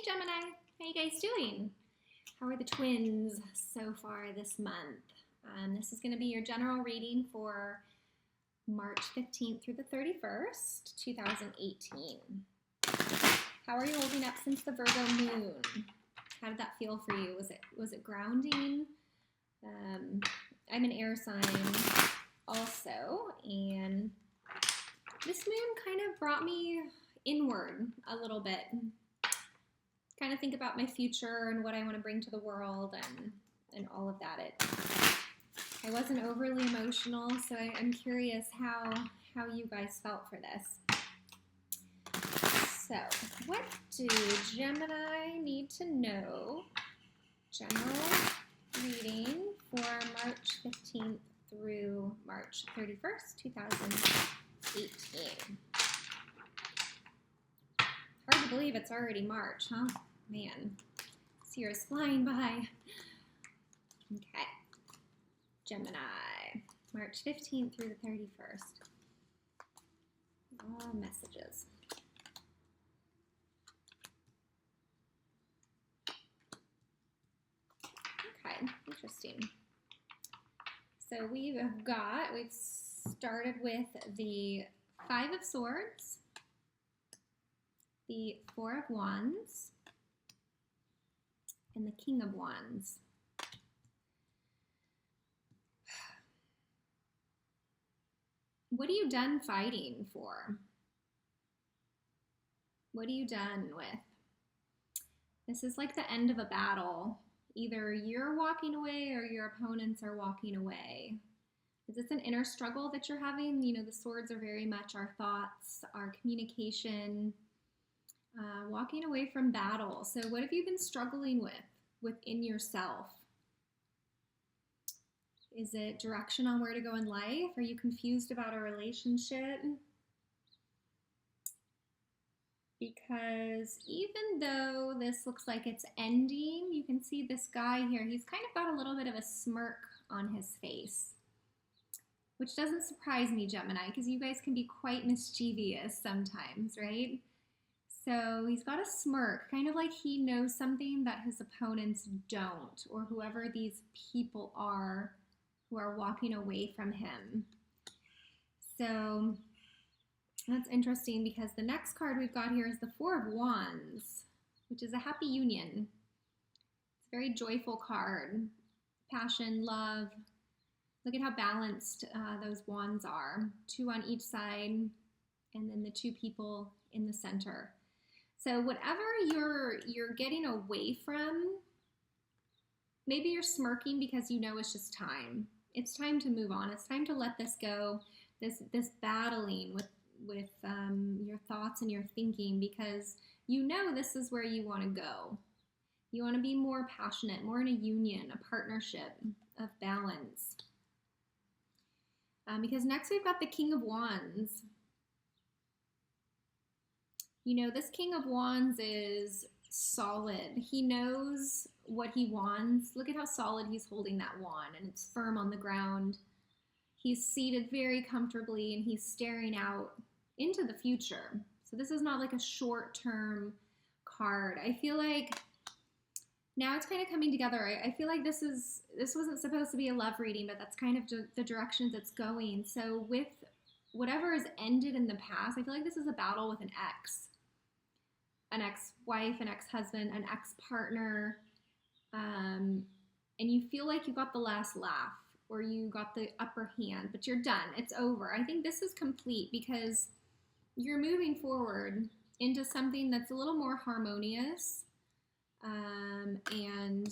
Hey Gemini, how you guys doing? How are the twins so far this month? This is going to be your general reading for March 15th through the 31st, 2018. How are you holding up since the Virgo moon? How did that feel for you? Was it grounding? I'm an air sign also, and this moon kind of brought me inward a little bit. Kind of think about my future and what I want to bring to the world and all of that. I wasn't overly emotional, so I'm curious how you guys felt for this. So, what do Gemini need to know? General reading for March 15th through March 31st, 2018. Hard to believe it's already March, huh? Man, this year is flying by. Okay, Gemini, March 15th through the 31st. All messages. Okay, interesting. So we've started with the Five of Swords, the Four of Wands, and the King of Wands. What are you done fighting for? What are you done with? This is like the end of a battle. Either you're walking away or your opponents are walking away. Is this an inner struggle that you're having? You know, the swords are very much our thoughts, our communication, walking away from battle. So what have you been struggling with within yourself? Is it direction on where to go in life? Are you confused about a relationship? Because even though this looks like it's ending, you can see this guy here, he's kind of got a little bit of a smirk on his face, which doesn't surprise me, Gemini, because you guys can be quite mischievous sometimes, right? So he's got a smirk, kind of like he knows something that his opponents don't, or whoever these people are who are walking away from him. So that's interesting because the next card we've got here is the Four of Wands, which is a happy union. It's a very joyful card. Passion, love. Look at how balanced those wands are. Two on each side, and then the two people in the center. So whatever you're getting away from, maybe you're smirking because you know it's just time. It's time to move on. It's time to let this go. This battling with your thoughts and your thinking, because you know this is where you want to go. You want to be more passionate, more in a union, a partnership of balance. Because next we've got the King of Wands. You know, this King of Wands is solid. He knows what he wants. Look at how solid he's holding that wand, and it's firm on the ground. He's seated very comfortably, and he's staring out into the future. So this is not like a short-term card. I feel like now it's kind of coming together. I feel like this wasn't supposed to be a love reading, but that's kind of the directions it's going. So with whatever has ended in the past, I feel like this is a battle with an ex-wife, an ex-husband, an ex-partner, and you feel like you got the last laugh or you got the upper hand, but you're done. It's over. I think this is complete because you're moving forward into something that's a little more harmonious and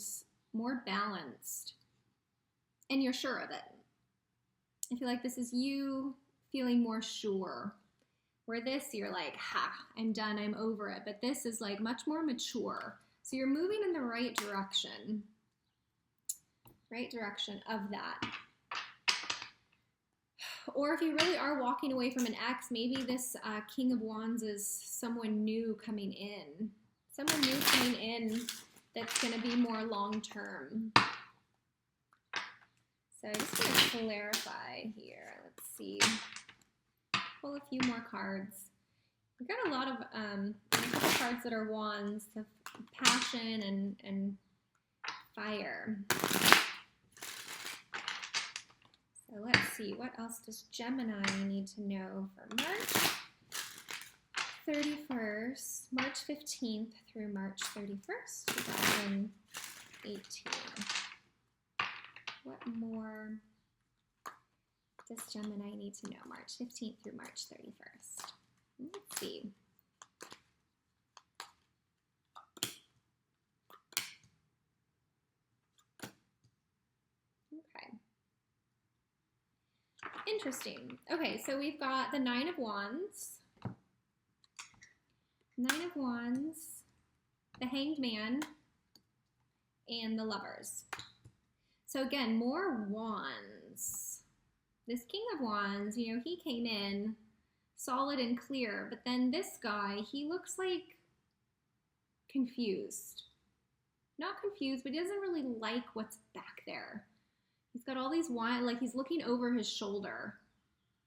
more balanced, and you're sure of it. I feel like this is you feeling more sure. Where this, you're like, ha, I'm done, I'm over it. But this is like much more mature. So you're moving in the right direction of that. Or if you really are walking away from an ex, maybe this King of Wands is someone new coming in. Someone new coming in that's going to be more long-term. So I just want to clarify here. Let's see. Pull a few more cards. We got a lot of a couple cards that are wands, the passion and fire. So let's see, what else does Gemini need to know for March 31st, March 15th through March 31st, 2018. What more does Gemini need to know March 15th through March 31st? Let's see. Okay. Interesting. Okay, so we've got the Nine of Wands, the Hanged Man, and the Lovers. So again, more wands. This King of Wands, you know, he came in solid and clear, but then this guy, he looks like confused. Not confused, but he doesn't really like what's back there. He's got all these wands, like he's looking over his shoulder.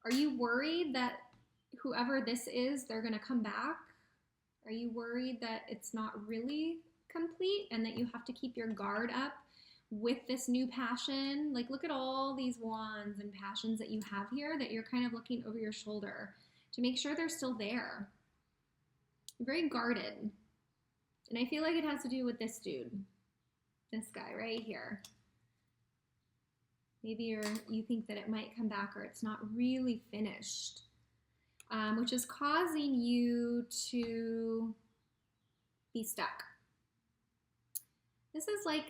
Are you worried that whoever this is, they're gonna come back? Are you worried that it's not really complete and that you have to keep your guard up with this new passion? Like, look at all these wands and passions that you have here that you're kind of looking over your shoulder to make sure they're still there. You're very guarded. And I feel like it has to do with this dude, this guy right here. Maybe you think that it might come back or it's not really finished, which is causing you to be stuck. This is like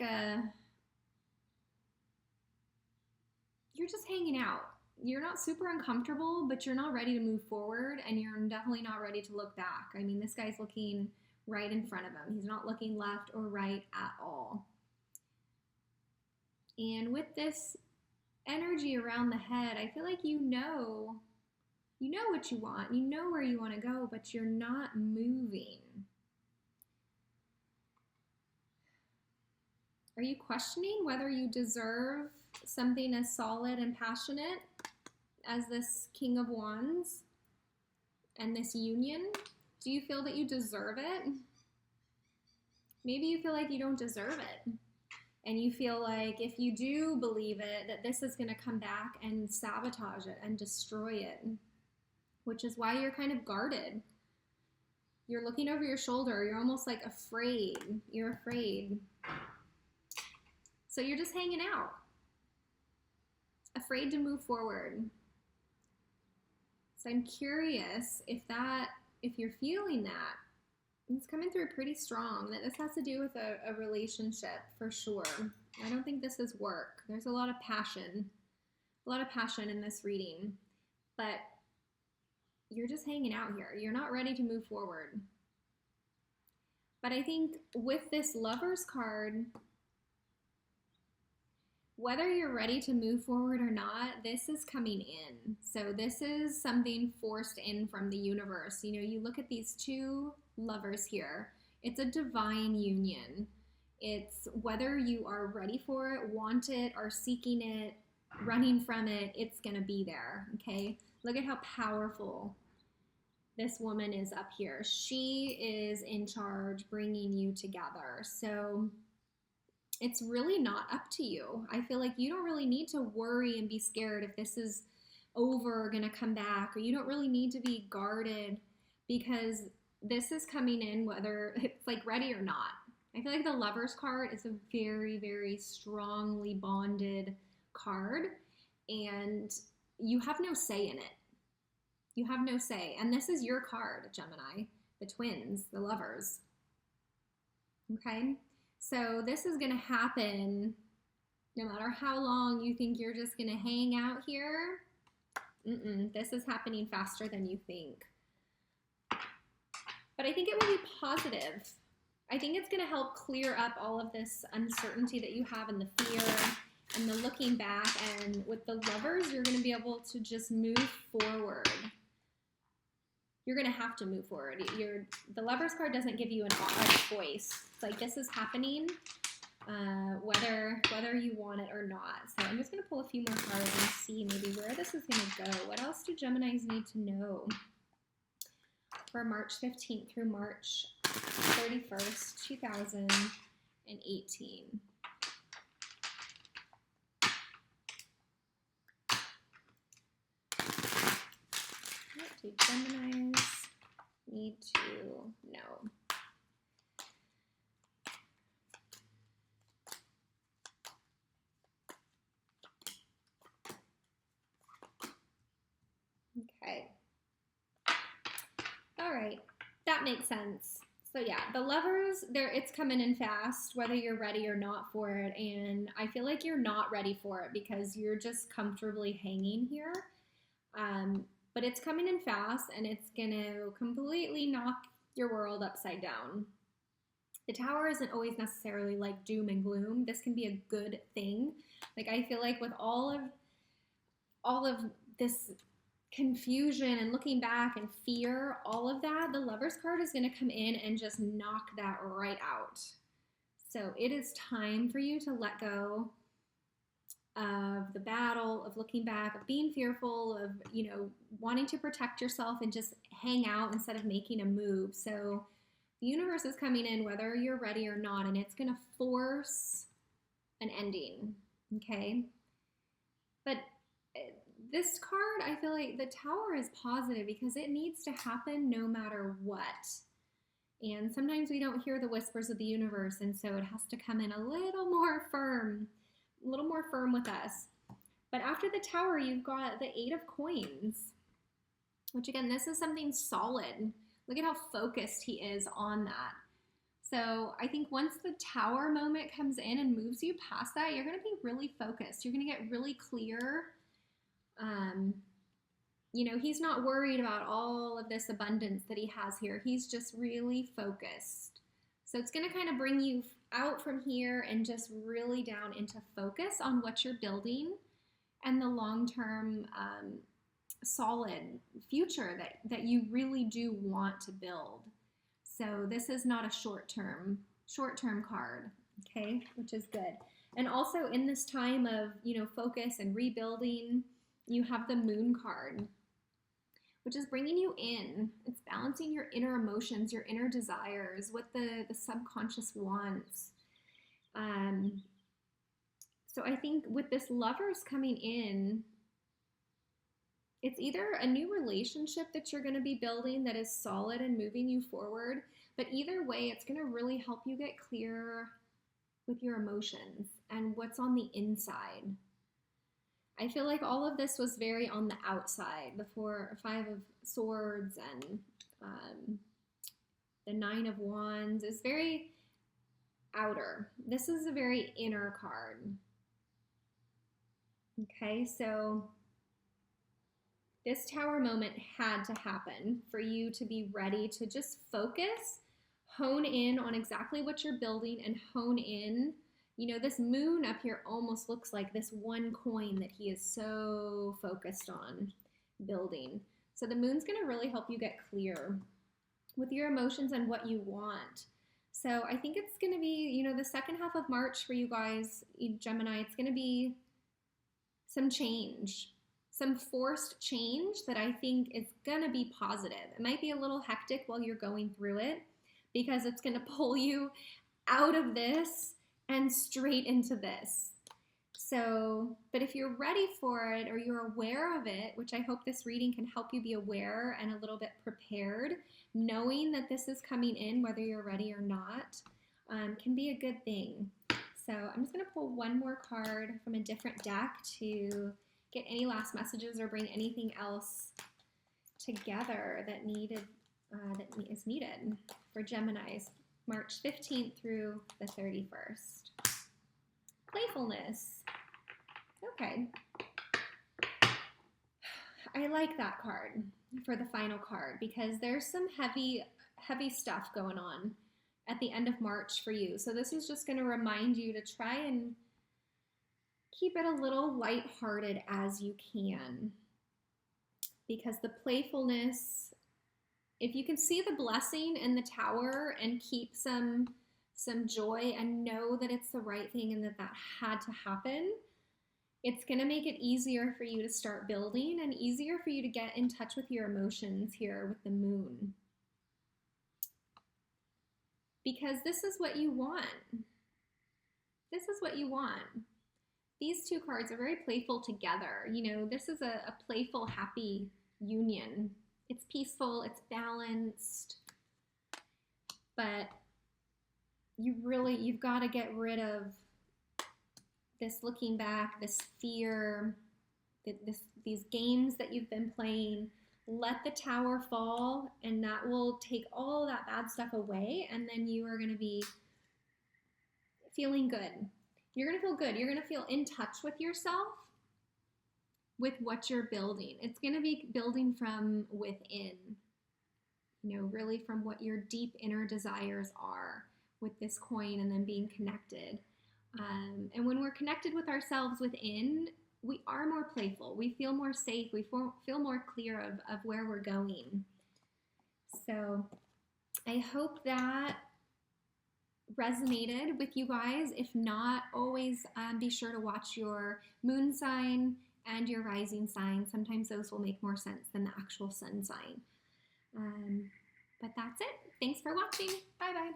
you're just hanging out. You're not super uncomfortable, but you're not ready to move forward, and you're definitely not ready to look back. I mean, this guy's looking right in front of him. He's not looking left or right at all. And with this energy around the head, I feel like you know what you want. You know where you want to go, but you're not moving. Are you questioning whether you deserve something as solid and passionate as this King of Wands and this union? Do you feel that you deserve it? Maybe you feel like you don't deserve it. And you feel like if you do believe it, that this is going to come back and sabotage it and destroy it, which is why you're kind of guarded. You're looking over your shoulder. You're almost like afraid. You're afraid. So you're just hanging out, afraid to move forward. So I'm curious if you're feeling that. It's coming through pretty strong, that this has to do with a relationship for sure. I don't think this is work. There's a lot of passion in this reading, but you're just hanging out here. You're not ready to move forward. But I think with this Lovers card, whether you're ready to move forward or not, this is coming in. So this is something forced in from the universe. You know, you look at these two lovers here. It's a divine union. It's whether you are ready for it, want it, are seeking it, running from it, it's going to be there, okay? Look at how powerful this woman is up here. She is in charge, bringing you together. So it's really not up to you. I feel like you don't really need to worry and be scared if this is over or going to come back, or you don't really need to be guarded because this is coming in whether it's like ready or not. I feel like the Lovers card is a very, very strongly bonded card, and you have no say in it. You have no say. And this is your card, Gemini, the twins, the lovers. Okay? So this is going to happen no matter how long you think you're just going to hang out here. This is happening faster than you think. But I think it will be positive. I think it's going to help clear up all of this uncertainty that you have and the fear and the looking back. And with the Lovers, you're going to be able to just move forward. You're going to have to move forward. The Lovers card doesn't give you a choice. It's like this is happening whether you want it or not. So I'm just going to pull a few more cards and see maybe where this is going to go. What else do Geminis need to know? for March 15th through March 31st, 2018. What do Geminis need to know? Okay. All right. That makes sense. So yeah, the Lovers, it's coming in fast, whether you're ready or not for it. And I feel like you're not ready for it because you're just comfortably hanging here. But it's coming in fast and it's going to completely knock your world upside down. The Tower isn't always necessarily like doom and gloom. This can be a good thing. Like I feel like with all of this confusion and looking back and fear, all of that, the Lovers card is going to come in and just knock that right out. So it is time for you to let go of the battle, of looking back, of being fearful, of, you know, wanting to protect yourself and just hang out instead of making a move. So the universe is coming in whether you're ready or not, and it's going to force an ending, okay? But this card, I feel like the Tower is positive because it needs to happen no matter what. And sometimes we don't hear the whispers of the universe, and so it has to come in a little more firm with us. But after the Tower, you've got the Eight of Coins, which again, this is something solid. Look at how focused he is on that. So I think once the Tower moment comes in and moves you past that, you're going to be really focused. You're going to get really clear. You know, he's not worried about all of this abundance that he has here. He's just really focused. So it's going to kind of bring you out from here and just really down into focus on what you're building and the long-term solid future that you really do want to build. So this is not a short-term card, okay, which is good. And also in this time of, you know, focus and rebuilding, you have the Moon card, which is bringing you in. It's balancing your inner emotions, your inner desires, what the subconscious wants. So I think with this Lovers coming in, it's either a new relationship that you're going to be building that is solid and moving you forward, but either way, it's going to really help you get clear with your emotions and what's on the inside. I feel like all of this was very on the outside. The Five of Swords and the Nine of Wands is very outer. This is a very inner card. Okay, so this Tower moment had to happen for you to be ready to just focus, hone in on exactly what you're building and hone in. You know, this moon up here almost looks like this one coin that he is so focused on building. So the moon's going to really help you get clear with your emotions and what you want. So I think it's going to be, you know, the second half of March for you guys, Gemini, it's going to be some change, some forced change that I think is going to be positive. It might be a little hectic while you're going through it because it's going to pull you out of this and straight into this. So, but if you're ready for it or you're aware of it, which I hope this reading can help you be aware and a little bit prepared, knowing that this is coming in, whether you're ready or not, can be a good thing. So I'm just going to pull one more card from a different deck to get any last messages or bring anything else together that is needed for Geminis, March 15th through the 31st. Playfulness. Okay. I like that card for the final card because there's some heavy stuff going on at the end of March for you. So this is just going to remind you to try and keep it a little lighthearted as you can, because the playfulness, if you can see the blessing in the Tower and keep some joy and know that it's the right thing and that had to happen, it's going to make it easier for you to start building and easier for you to get in touch with your emotions here with the moon. because this is what you want. This is what you want. These two cards are very playful together. You know, this is a playful, happy union. It's peaceful, it's balanced, but you've got to get rid of this looking back, this fear, these games that you've been playing. Let the tower fall, and that will take all that bad stuff away, and then you are going to be feeling good. You're going to feel good. You're going to feel in touch with yourself, with what you're building. It's going to be building from within, you know, really from what your deep inner desires are with this coin, and then being connected. And when we're connected with ourselves within, we are more playful. We feel more safe. We feel more clear of where we're going. So I hope that resonated with you guys. If not, always be sure to watch your moon sign and your rising sign. Sometimes those will make more sense than the actual sun sign. But that's it. Thanks for watching. Bye-bye.